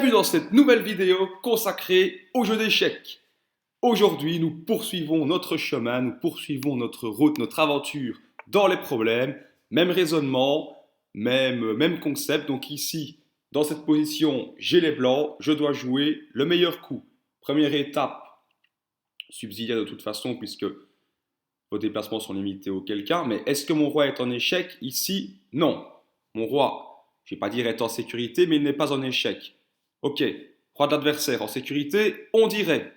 Bienvenue dans cette nouvelle vidéo consacrée au jeu d'échecs. Aujourd'hui, nous poursuivons notre chemin, nous poursuivons notre route, notre aventure dans les problèmes. Même raisonnement, même concept. Donc ici, dans cette position, j'ai les blancs, je dois jouer le meilleur coup. Première étape, subsidiaire de toute façon puisque vos déplacements sont limités auquel cas. Mais est-ce que mon roi est en échec? Ici, non. Mon roi, je ne vais pas dire est en sécurité, mais il n'est pas en échec. Ok, roi de l'adversaire en sécurité, on dirait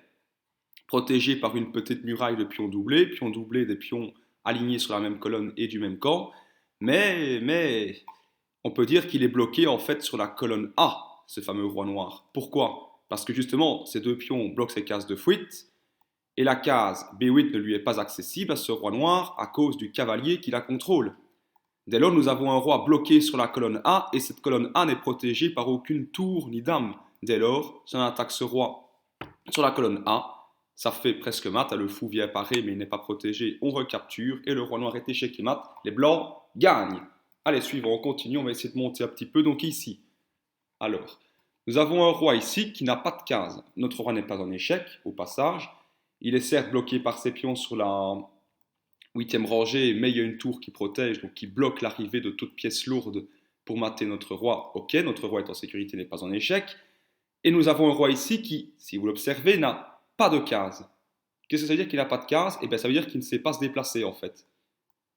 protégé par une petite muraille de pions doublés des pions alignés sur la même colonne et du même camp, mais on peut dire qu'il est bloqué en fait sur la colonne A, ce fameux roi noir. Pourquoi? Parce que justement, ces deux pions bloquent ces cases de fuite, et la case B8 ne lui est pas accessible à ce roi noir à cause du cavalier qui la contrôle. Dès lors, nous avons un roi bloqué sur la colonne A et cette colonne A n'est protégée par aucune tour ni dame. Dès lors, si on attaque ce roi sur la colonne A, ça fait presque mat, le fou vient parer mais il n'est pas protégé, on recapture et le roi noir est échec et mat, les blancs gagnent. Allez, suivant, on continue, on va essayer de monter un petit peu. Donc ici, alors, nous avons un roi ici qui n'a pas de case. Notre roi n'est pas en échec, au passage. Il est certes bloqué par ses pions sur la huitième rangée, mais il y a une tour qui protège, donc qui bloque l'arrivée de toute pièce lourde pour mater notre roi. Ok, notre roi est en sécurité, n'est pas en échec. Et nous avons un roi ici qui, si vous l'observez, n'a pas de case. Qu'est-ce que ça veut dire qu'il n'a pas de case? Eh bien, ça veut dire qu'il ne sait pas se déplacer en fait.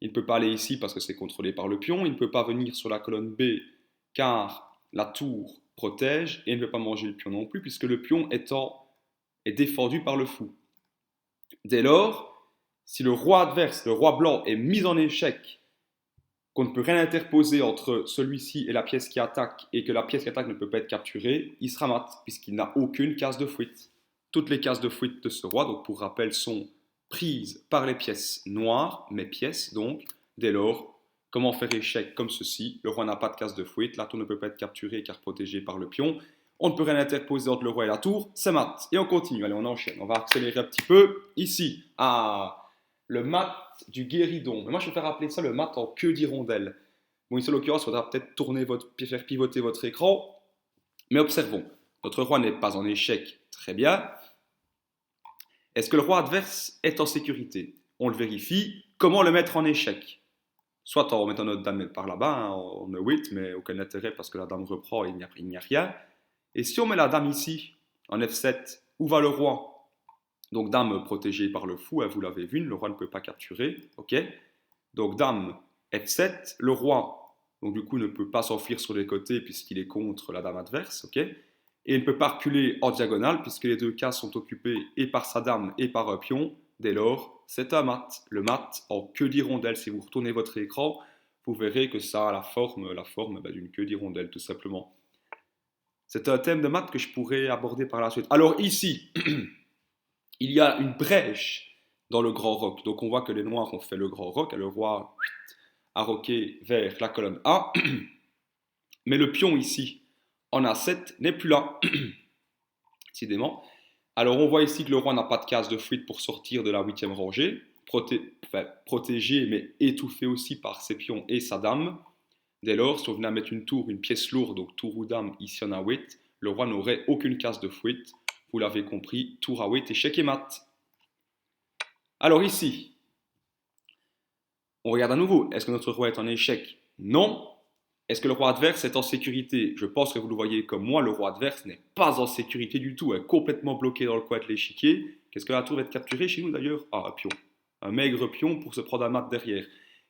Il ne peut pas aller ici parce que c'est contrôlé par le pion, il ne peut pas venir sur la colonne B car la tour protège et il ne peut pas manger le pion non plus puisque le pion est défendu par le fou. Dès lors, si le roi adverse, le roi blanc, est mis en échec, qu'on ne peut rien interposer entre celui-ci et la pièce qui attaque, et que la pièce qui attaque ne peut pas être capturée, il sera mat, puisqu'il n'a aucune case de fuite. Toutes les cases de fuite de ce roi, donc pour rappel, sont prises par les pièces noires, mes pièces donc. Dès lors, comment faire échec comme ceci? Le roi n'a pas de case de fuite, la tour ne peut pas être capturée car protégée par le pion. On ne peut rien interposer entre le roi et la tour, c'est mat. Et on continue, allez on enchaîne, on va accélérer un petit peu. Ici, le mat du guéridon. Mais moi, je préfère appeler ça le mat en queue d'hirondelle. Bon, ici, en l'occurrence, il faudra peut-être faire pivoter votre écran. Mais observons, notre roi n'est pas en échec. Très bien. Est-ce que le roi adverse est en sécurité? On le vérifie. Comment le mettre en échec? Soit en mettant notre dame par là-bas, hein, en E8, mais aucun intérêt parce que la dame reprend et il n'y a rien. Et si on met la dame ici, en F7, où va le roi? Donc dame protégée par le fou, hein, vous l'avez vu, le roi ne peut pas capturer. Ok. Donc dame F7, le roi, donc du coup ne peut pas s'enfuir sur les côtés puisqu'il est contre la dame adverse. Ok. Et il ne peut pas reculer en diagonale puisque les deux cases sont occupées et par sa dame et par un pion. Dès lors, c'est un mat. Le mat en queue d'hirondelle. Si vous retournez votre écran, vous verrez que ça a la forme d'une queue d'hirondelle tout simplement. C'est un thème de maths que je pourrais aborder par la suite. Alors ici, il y a une brèche dans le grand roc. Donc on voit que les noirs ont fait le grand roc, et le roi a roqué vers la colonne A. Mais le pion ici, en A7, n'est plus là, décidément. Alors on voit ici que le roi n'a pas de case de fuite pour sortir de la huitième rangée, protégé mais étouffé aussi par ses pions et sa dame. Dès lors, si on venait à mettre une tour, une pièce lourde, donc tour ou dame, ici en A8, le roi n'aurait aucune case de fuite. Vous l'avez compris, tour A8, échec et mat. Alors ici, on regarde à nouveau. Est-ce que notre roi est en échec? Non. Est-ce que le roi adverse est en sécurité? Je pense que vous le voyez comme moi, le roi adverse n'est pas en sécurité du tout, est complètement bloqué dans le coin de l'échiquier. Qu'est-ce que la tour va être capturée chez nous d'ailleurs? Ah, un pion. Un maigre pion pour se prendre un mat derrière.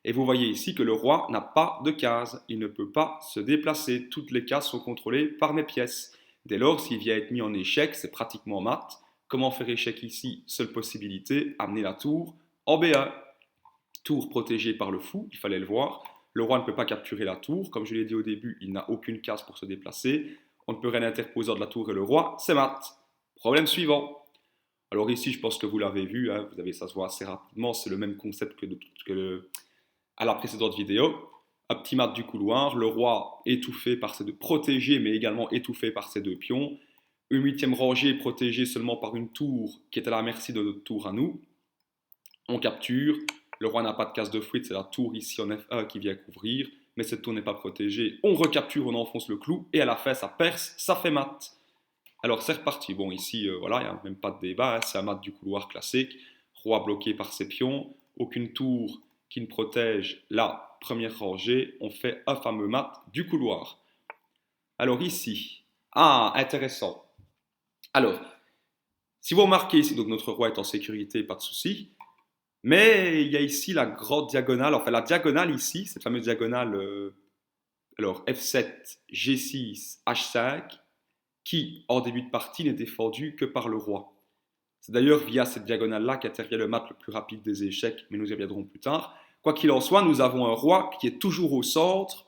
Et vous voyez ici que le roi n'a pas de case. Il ne peut pas se déplacer. Toutes les cases sont contrôlées par mes pièces. Dès lors, s'il vient être mis en échec, c'est pratiquement mat. Comment faire échec ici? Seule possibilité, amener la tour en B1. Tour protégée par le fou, il fallait le voir. Le roi ne peut pas capturer la tour. Comme je l'ai dit au début, il n'a aucune case pour se déplacer. On ne peut rien interposer entre la tour et le roi, c'est mat. Problème suivant. Alors ici, je pense que vous l'avez vu, hein, ça se voit assez rapidement, c'est le même concept à la précédente vidéo. Un petit mat du couloir, le roi étouffé par ses deux, protégé mais également étouffé par ses deux pions. Une huitième rangée protégée seulement par une tour qui est à la merci de notre tour à nous. On capture, le roi n'a pas de case de fuite, c'est la tour ici en F1 qui vient couvrir, mais cette tour n'est pas protégée. On recapture, on enfonce le clou, et à la fin ça perce, ça fait mat. Alors c'est reparti. Bon, ici, voilà, il n'y a même pas de débat, hein, c'est un mat du couloir classique. Roi bloqué par ses pions, aucune tour qui ne protège la première rangée. On fait un fameux mat du couloir. Alors ici, intéressant. Alors, si vous remarquez ici, donc notre roi est en sécurité, pas de souci. Mais il y a ici la grande diagonale, enfin la diagonale ici, cette fameuse diagonale, alors F7, G6, H5, qui en début de partie n'est défendue que par le roi. C'est d'ailleurs via cette diagonale-là qu'intervient le mat le plus rapide des échecs, mais nous y reviendrons plus tard. Quoi qu'il en soit, nous avons un roi qui est toujours au centre,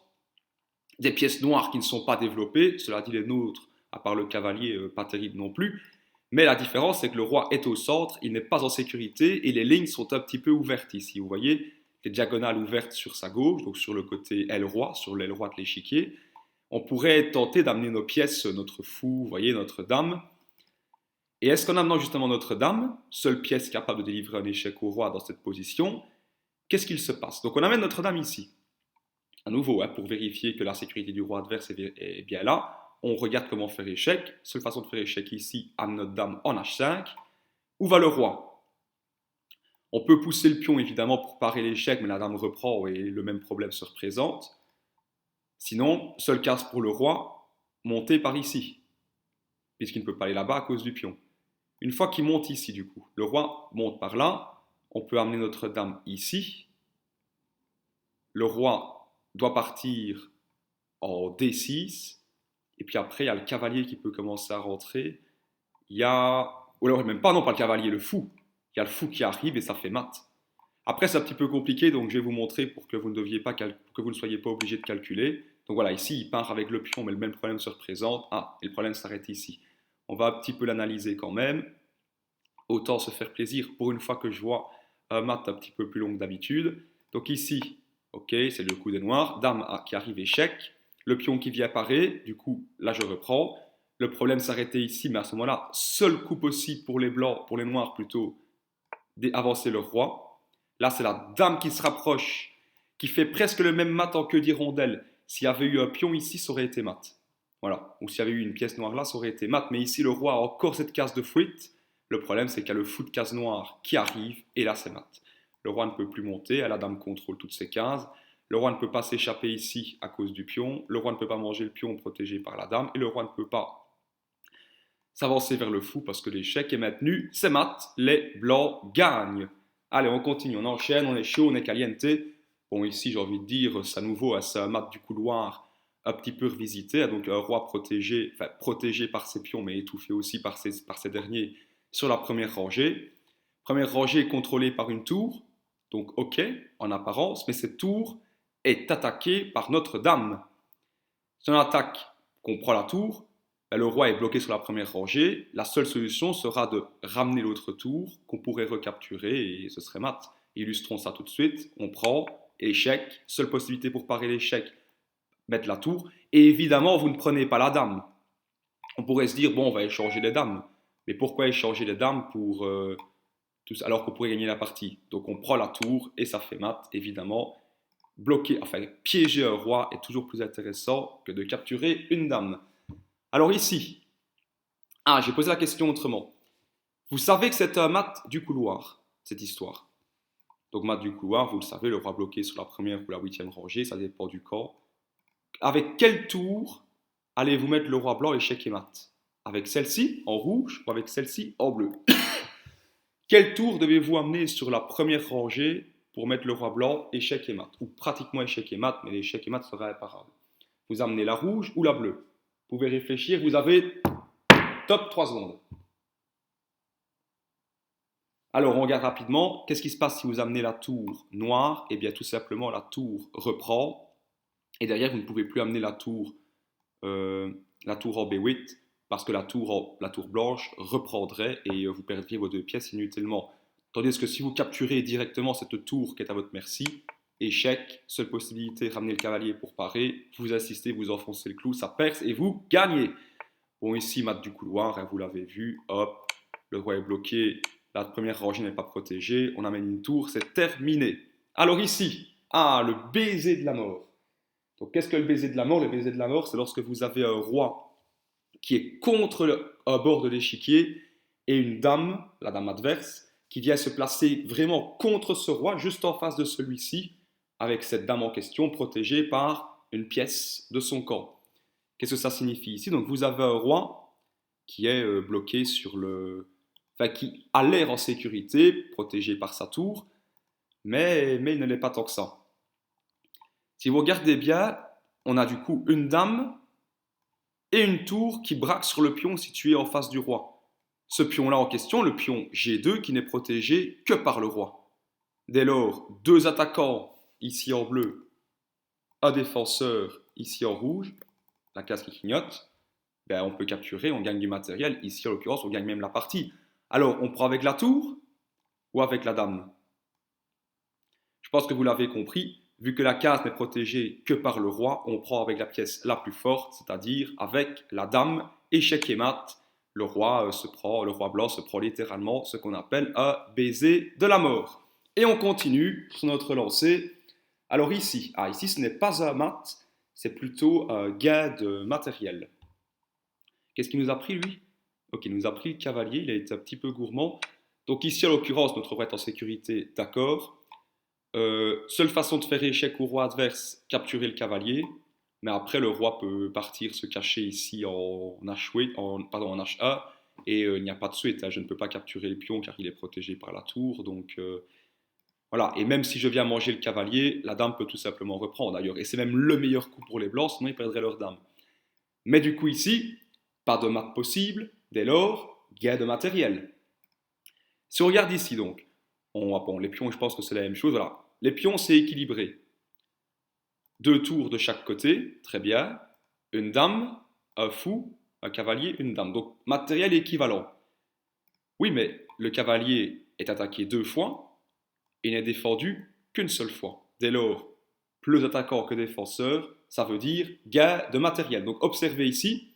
des pièces noires qui ne sont pas développées, cela dit les nôtres, à part le cavalier, pas terrible non plus, mais la différence c'est que le roi est au centre, il n'est pas en sécurité et les lignes sont un petit peu ouvertes ici. Vous voyez les diagonales ouvertes sur sa gauche, donc sur le côté aile roi, sur l'aile droite de l'échiquier. On pourrait tenter d'amener nos pièces, notre fou, vous voyez, notre dame. Et est-ce qu'en amenant justement notre dame, seule pièce capable de délivrer un échec au roi dans cette position, qu'est-ce qu'il se passe? Donc on amène notre dame ici. À nouveau, hein, pour vérifier que la sécurité du roi adverse est bien là, on regarde comment faire échec. Seule façon de faire échec ici, amener notre dame en H5. Où va le roi? On peut pousser le pion évidemment pour parer l'échec, mais la dame reprend et le même problème se représente. Sinon, seule case pour le roi, monter par ici, puisqu'il ne peut pas aller là-bas à cause du pion. Une fois qu'il monte ici, du coup, le roi monte par là, on peut amener notre dame ici. Le roi doit partir en D6, et puis après, il y a le cavalier qui peut commencer à rentrer. Il y a, ou alors même pas, non, pas le cavalier, le fou. Il y a le fou qui arrive et ça fait mat. Après, c'est un petit peu compliqué, donc je vais vous montrer pour que vous ne soyez pas obligé de calculer. Donc voilà, ici, il part avec le pion, mais le même problème se représente. Et le problème s'arrête ici. On va un petit peu l'analyser quand même. Autant se faire plaisir pour une fois que je vois un mat un petit peu plus long que d'habitude. Donc ici, ok, c'est le coup des noirs. Dame A qui arrive, échec. Le pion qui vient parer, du coup, là je reprends. Le problème s'arrêtait ici, mais à ce moment-là, seul coup possible pour les blancs, pour les noirs plutôt, d'avancer le roi. Là, c'est la dame qui se rapproche, qui fait presque le même mat en queue d'hirondelle. S'il y avait eu un pion ici, ça aurait été mat. Voilà. Ou s'il y avait eu une pièce noire là, ça aurait été mat. Mais ici, le roi a encore cette case de fuite. Le problème, c'est qu'il y a le fou de case noire qui arrive, et là, c'est mat. Le roi ne peut plus monter, la dame contrôle toutes ses cases. Le roi ne peut pas s'échapper ici à cause du pion. Le roi ne peut pas manger le pion protégé par la dame. Et le roi ne peut pas s'avancer vers le fou parce que l'échec est maintenu. C'est mat. Les blancs gagnent. Allez, on continue, on enchaîne, on est chaud, on est caliente. Bon, ici, j'ai envie de dire, c'est à nouveau, c'est un mat du couloir un petit peu revisité. Donc, un roi protégé, enfin, protégé par ses pions, mais étouffé aussi par ces derniers sur la première rangée. Première rangée est contrôlée par une tour. Donc, ok, en apparence, mais cette tour est attaquée par Notre-Dame. Si on attaque, qu'on prend la tour, le roi est bloqué sur la première rangée. La seule solution sera de ramener l'autre tour qu'on pourrait recapturer et ce serait mat. Illustrons ça tout de suite. On prend, échec, seule possibilité pour parer l'échec, mettre la tour. Et évidemment, vous ne prenez pas la dame. On pourrait se dire, bon, on va échanger les dames. Mais pourquoi échanger les dames pour, alors qu'on pourrait gagner la partie? Donc on prend la tour et ça fait mat, évidemment. Bloquer, enfin piéger un roi est toujours plus intéressant que de capturer une dame. Alors ici, j'ai posé la question autrement. Vous savez que c'est un mat du couloir, cette histoire. Donc mat du couloir, vous le savez, le roi bloqué sur la première ou la huitième rangée, ça dépend du camp. Avec quel tour allez-vous mettre le roi blanc, échec et mat? Avec celle-ci en rouge ou avec celle-ci en bleu? Quel tour devez-vous amener sur la première rangée pour mettre le roi blanc, échec et mat? Ou pratiquement échec et mat, mais l'échec et mat sera imparable. Vous amenez la rouge ou la bleue? Vous pouvez réfléchir, vous avez top 3 secondes. Alors on regarde rapidement, qu'est-ce qui se passe si vous amenez la tour noire? Eh bien tout simplement la tour reprend, et derrière vous ne pouvez plus amener la tour en B8, parce que la tour blanche reprendrait et vous perdriez vos deux pièces inutilement. Tandis que si vous capturez directement cette tour qui est à votre merci, échec, seule possibilité, ramener le cavalier pour parer, vous assistez, vous enfoncez le clou, ça perce et vous gagnez. Bon ici, mat du couloir, hein, vous l'avez vu, hop, le roi est bloqué, la première rangée n'est pas protégée, on amène une tour, c'est terminé. Alors ici, le baiser de la mort. Donc qu'est-ce que le baiser de la mort? Le baiser de la mort, c'est lorsque vous avez un roi qui est contre un bord de l'échiquier et une dame, la dame adverse, qui vient se placer vraiment contre ce roi, juste en face de celui-ci, avec cette dame en question protégée par une pièce de son camp. Qu'est-ce que ça signifie ici? Donc vous avez un roi qui est bloqué sur le... Enfin, qui a l'air en sécurité, protégé par sa tour, mais il ne l'est pas tant que ça. Si vous regardez bien, on a du coup une dame et une tour qui braquent sur le pion situé en face du roi. Ce pion-là en question, le pion G2, qui n'est protégé que par le roi. Dès lors, deux attaquants, ici en bleu, un défenseur, ici en rouge, la case qui clignote, ben on peut capturer, on gagne du matériel. Ici, en l'occurrence, on gagne même la partie. Alors, on prend avec la tour ou avec la dame? Je pense que vous l'avez compris, vu que la case n'est protégée que par le roi, on prend avec la pièce la plus forte, c'est-à-dire avec la dame, échec et mat. Le roi blanc se prend littéralement ce qu'on appelle un baiser de la mort. Et on continue sur notre lancée. Alors ici, ici ce n'est pas un mat, c'est plutôt un gain de matériel. Qu'est-ce qu'il nous a pris lui? Ok, il nous a pris le cavalier, il a été un petit peu gourmand. Donc ici, en l'occurrence, notre roi est en sécurité, d'accord. Seule façon de faire échec au roi adverse, capturer le cavalier. Mais après, le roi peut partir se cacher ici en H1. Et il n'y a pas de suite, hein, je ne peux pas capturer le pion car il est protégé par la tour. Donc voilà, et même si je viens manger le cavalier, la dame peut tout simplement reprendre d'ailleurs. Et c'est même le meilleur coup pour les blancs, sinon ils perdraient leur dame. Mais du coup ici, pas de mat possible, dès lors, gain de matériel. Si on regarde ici donc, les pions, je pense que c'est la même chose. Voilà. Les pions, c'est équilibré. Deux tours de chaque côté, très bien. Une dame, un fou, un cavalier, une dame. Donc matériel équivalent. Oui, mais le cavalier est attaqué deux fois et n'est défendu qu'une seule fois. Dès lors, plus attaquant que défenseur, ça veut dire gain de matériel. Donc observez ici,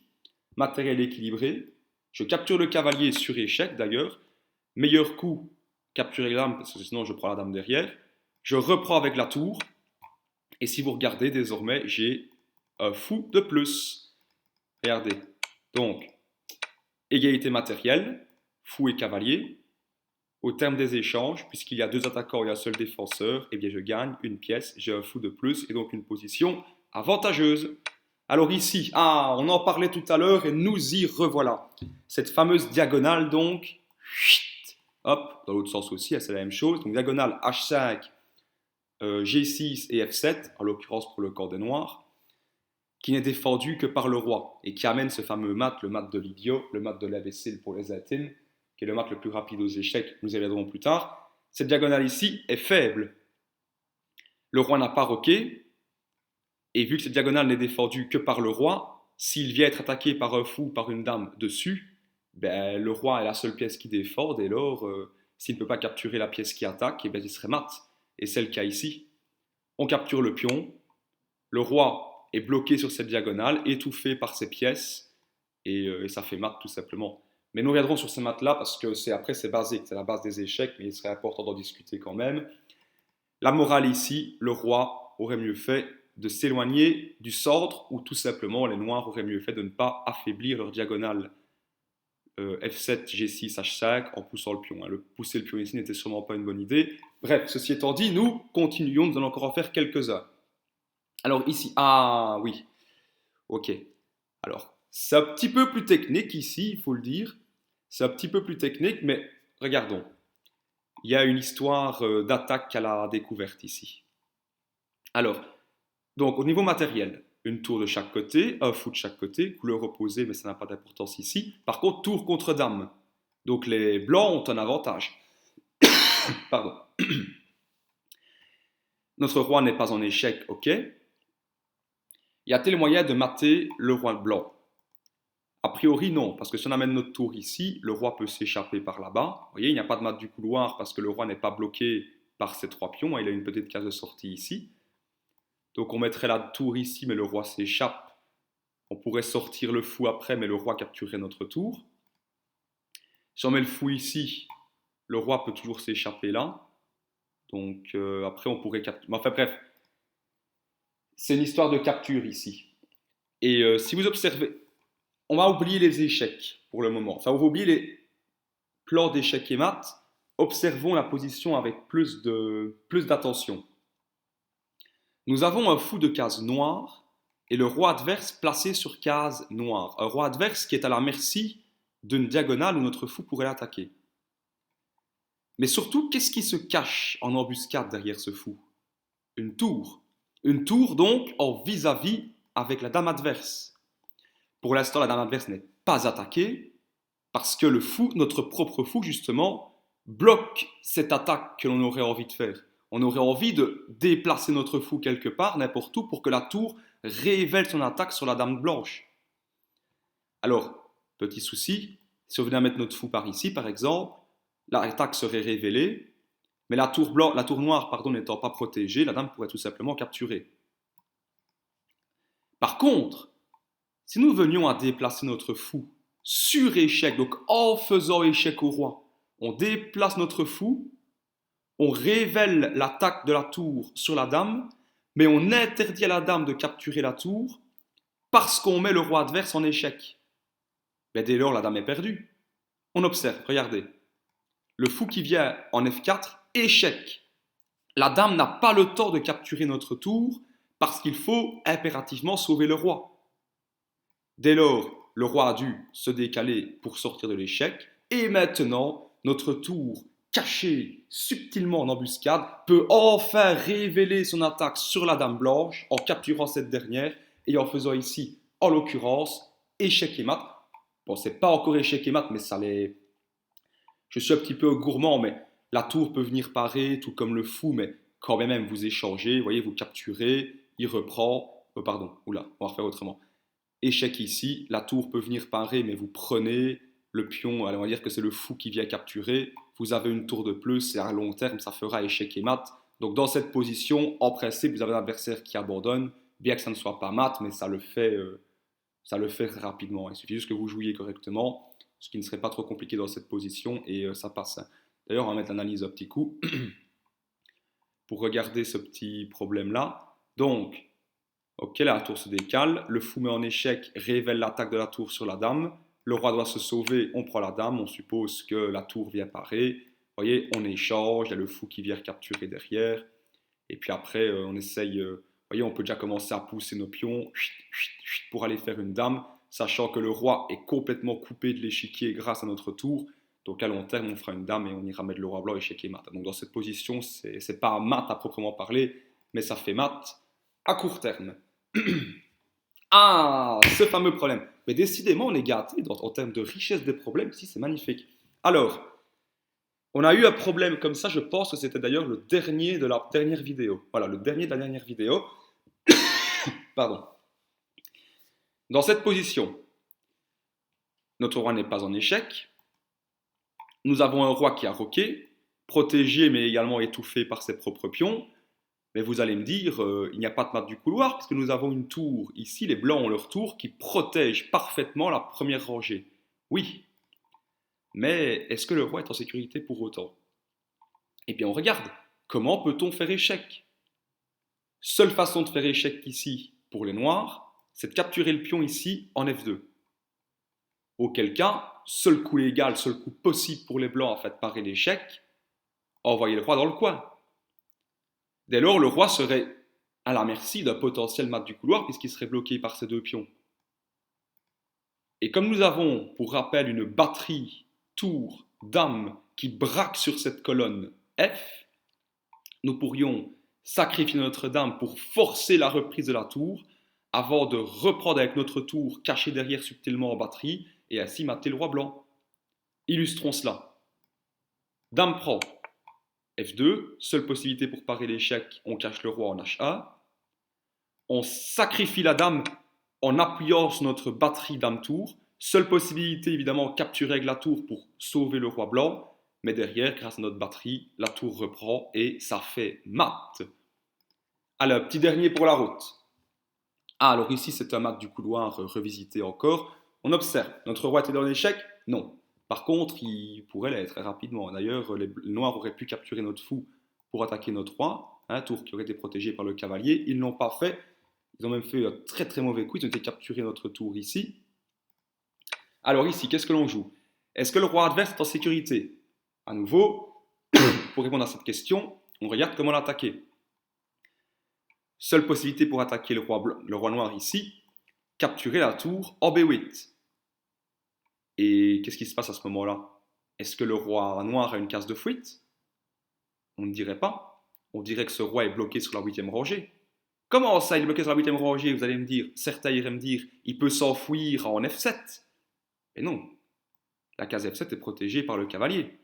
matériel équilibré. Je capture le cavalier sur échec d'ailleurs. Meilleur coup, capturer la dame, parce que sinon je prends la dame derrière. Je reprends avec la tour. Et si vous regardez, désormais, j'ai un fou de plus. Regardez. Donc, égalité matérielle, fou et cavalier. Au terme des échanges, puisqu'il y a deux attaquants et un seul défenseur, eh bien je gagne une pièce, j'ai un fou de plus et donc une position avantageuse. Alors ici, on en parlait tout à l'heure et nous y revoilà. Cette fameuse diagonale donc, hop, dans l'autre sens aussi, c'est la même chose. Donc diagonale H5, G6 et F7, en l'occurrence pour le camp des noirs, qui n'est défendu que par le roi et qui amène ce fameux mat, le mat de l'idiot, le mat de l'imbécile pour les Athènes, qui est le mat le plus rapide aux échecs, nous y reviendrons plus tard. Cette diagonale ici est faible. Le roi n'a pas roqué, et vu que cette diagonale n'est défendue que par le roi, s'il vient être attaqué par un fou, par une dame dessus, ben, le roi est la seule pièce qui défend, dès lors, s'il ne peut pas capturer la pièce qui attaque, eh ben, il serait mat. Et c'est le cas ici. On capture le pion, le roi est bloqué sur cette diagonale, étouffé par ses pièces, et ça fait mat tout simplement. Mais nous reviendrons sur ces maths-là parce que c'est basique, c'est la base des échecs, mais il serait important d'en discuter quand même. La morale ici, le roi aurait mieux fait de s'éloigner du centre ou tout simplement les noirs auraient mieux fait de ne pas affaiblir leur diagonale F7, G6, H5 en poussant le pion. Pousser le pion ici n'était sûrement pas une bonne idée. Bref, ceci étant dit, nous continuons, nous allons encore en faire quelques-uns. Alors ici, oui, ok. Alors, c'est un petit peu plus technique ici, il faut le dire. C'est un petit peu plus technique, mais regardons. Il y a une histoire d'attaque à la découverte ici. Alors, donc au niveau matériel, une tour de chaque côté, un fou de chaque côté, couleur opposée, mais ça n'a pas d'importance ici. Par contre, tour contre dame. Donc les blancs ont un avantage. Pardon. Notre roi n'est pas en échec, ok. Y a-t-il moyen de mater le roi blanc? A priori, non, parce que si on amène notre tour ici, le roi peut s'échapper par là-bas. Vous voyez, il n'y a pas de mat du couloir parce que le roi n'est pas bloqué par ces trois pions. Il a une petite case de sortie ici. Donc on mettrait la tour ici, mais le roi s'échappe. On pourrait sortir le fou après, mais le roi capturerait notre tour. Si on met le fou ici, le roi peut toujours s'échapper là. Donc après, on pourrait capturer. Enfin bref, c'est une histoire de capture ici. Et si vous observez, On va oublier les échecs pour le moment. Enfin, on va oublier les plans d'échecs et mat. Observons la position avec plus d'attention. Nous avons un fou de case noire et le roi adverse placé sur case noire. Un roi adverse qui est à la merci d'une diagonale où notre fou pourrait l'attaquer. Mais surtout, qu'est-ce qui se cache en embuscade derrière ce fou? Une tour. Une tour donc en vis-à-vis avec la dame adverse. Pour l'instant, la dame adverse n'est pas attaquée parce que le fou, notre propre fou justement, bloque cette attaque que l'on aurait envie de faire. On aurait envie de déplacer notre fou quelque part, n'importe où, pour que la tour révèle son attaque sur la dame blanche. Alors, petit souci, si on venait à mettre notre fou par ici, par exemple, l'attaque serait révélée, mais la tour noire n'étant pas protégée, la dame pourrait tout simplement capturer. Par contre, si nous venions à déplacer notre fou sur échec, donc en faisant échec au roi, on déplace notre fou, on révèle l'attaque de la tour sur la dame, mais on interdit à la dame de capturer la tour parce qu'on met le roi adverse en échec. Mais dès lors, la dame est perdue. On observe, regardez. Le fou qui vient en F4, échec. La dame n'a pas le temps de capturer notre tour parce qu'il faut impérativement sauver le roi. Dès lors, le roi a dû se décaler pour sortir de l'échec et maintenant, notre tour, caché subtilement en embuscade, peut enfin révéler son attaque sur la dame blanche en capturant cette dernière et en faisant ici, en l'occurrence, échec et mat. Bon, c'est pas encore échec et mat, mais ça l'est. Je suis un petit peu gourmand, mais la tour peut venir parer, tout comme le fou, mais quand même vous échangez, vous voyez, vous capturez, il reprend. Pardon, oula, on va refaire autrement. Échec ici, la tour peut venir parer, mais vous prenez le pion, allez, on va dire que c'est le fou qui vient capturer. Vous avez une tour de plus, et à long terme, ça fera échec et mat. Donc dans cette position, en principe, vous avez un adversaire qui abandonne, bien que ça ne soit pas mat, mais ça le fait rapidement. Il suffit juste que vous jouiez correctement, ce qui ne serait pas trop compliqué dans cette position, et ça passe. D'ailleurs, on va mettre l'analyse un petit coup pour regarder ce petit problème-là. Donc, ok, la tour se décale, le fou met en échec, révèle l'attaque de la tour sur la dame, le roi doit se sauver, on prend la dame, on suppose que la tour vient parer, vous voyez, on échange, il y a le fou qui vient capturer derrière, et puis après on essaye, vous voyez, on peut déjà commencer à pousser nos pions pour aller faire une dame, sachant que le roi est complètement coupé de l'échiquier grâce à notre tour, donc à long terme on fera une dame et on ira mettre le roi blanc échec et mat. Donc dans cette position, c'est pas mat à proprement parler, mais ça fait mat à court terme. Ah, ce fameux problème. Mais décidément, on est gâté en termes de richesse des problèmes. Ici, c'est magnifique. Alors, on a eu un problème comme ça. Je pense que c'était d'ailleurs le dernier de la dernière vidéo. Voilà, le dernier de la dernière vidéo. Pardon. Dans cette position, notre roi n'est pas en échec. Nous avons un roi qui a roqué, protégé mais également étouffé par ses propres pions. Mais vous allez me dire, il n'y a pas de mat du couloir, puisque nous avons une tour. Ici, les blancs ont leur tour qui protège parfaitement la première rangée. Oui, mais est-ce que le roi est en sécurité pour autant? Eh bien, on regarde. Comment peut-on faire échec? Seule façon de faire échec ici, pour les noirs, c'est de capturer le pion ici en F2. Auquel cas, seul coup légal, seul coup possible pour les blancs à faire parer l'échec, envoyer le roi dans le coin. Dès lors, le roi serait à la merci d'un potentiel mat du couloir puisqu'il serait bloqué par ces deux pions. Et comme nous avons, pour rappel, une batterie tour, dame qui braque sur cette colonne F, nous pourrions sacrifier notre dame pour forcer la reprise de la tour avant de reprendre avec notre tour caché derrière subtilement en batterie et ainsi mater le roi blanc. Illustrons cela. Dame prend F2, seule possibilité pour parer l'échec, on cache le roi en H1. On sacrifie la dame en appuyant sur notre batterie dame-tour. Seule possibilité, évidemment, capturer avec la tour pour sauver le roi blanc. Mais derrière, grâce à notre batterie, la tour reprend et ça fait mat. Alors, petit dernier pour la route. Ah, alors ici, c'est un mat du couloir revisité encore. On observe, notre roi était dans l'échec? Non. Par contre, il pourrait l'être très rapidement. D'ailleurs, les noirs auraient pu capturer notre fou pour attaquer notre roi, un tour qui aurait été protégé par le cavalier. Ils ne l'ont pas fait. Ils ont même fait un très très mauvais coup. Ils ont été capturés notre tour ici. Alors ici, qu'est-ce que l'on joue? Est-ce que le roi adverse est en sécurité? À nouveau, pour répondre à cette question, on regarde comment l'attaquer. Seule possibilité pour attaquer le roi noir ici, capturer la tour en B8. Et qu'est-ce qui se passe à ce moment-là? Est-ce que le roi noir a une case de fuite? On ne dirait pas. On dirait que ce roi est bloqué sur la huitième rangée. Comment ça, il est bloqué sur la huitième rangée? Vous allez me dire, certains iraient me dire, il peut s'enfuir en F7. Mais non, la case F7 est protégée par le cavalier.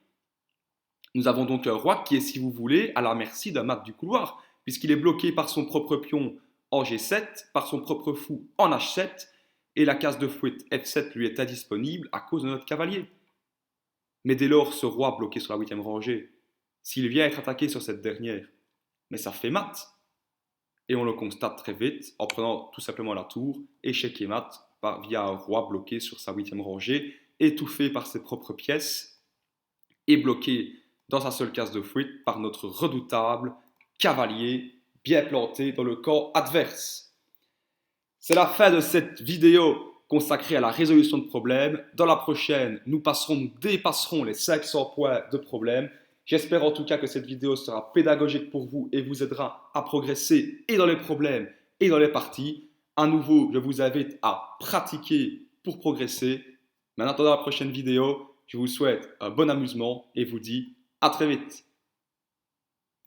Nous avons donc un roi qui est, si vous voulez, à la merci d'un mat du couloir, puisqu'il est bloqué par son propre pion en G7, par son propre fou en H7, et la case de fuite F7 lui est indisponible à cause de notre cavalier. Mais dès lors, ce roi bloqué sur la huitième rangée, s'il vient être attaqué sur cette dernière, mais ça fait mat. Et on le constate très vite en prenant tout simplement la tour, échec et mat, via un roi bloqué sur sa huitième rangée, étouffé par ses propres pièces, et bloqué dans sa seule case de fuite par notre redoutable cavalier bien planté dans le camp adverse. C'est la fin de cette vidéo consacrée à la résolution de problèmes. Dans la prochaine, nous dépasserons les 500 points de problèmes. J'espère en tout cas que cette vidéo sera pédagogique pour vous et vous aidera à progresser et dans les problèmes et dans les parties. À nouveau, je vous invite à pratiquer pour progresser. Mais en attendant la prochaine vidéo, je vous souhaite un bon amusement et vous dis à très vite.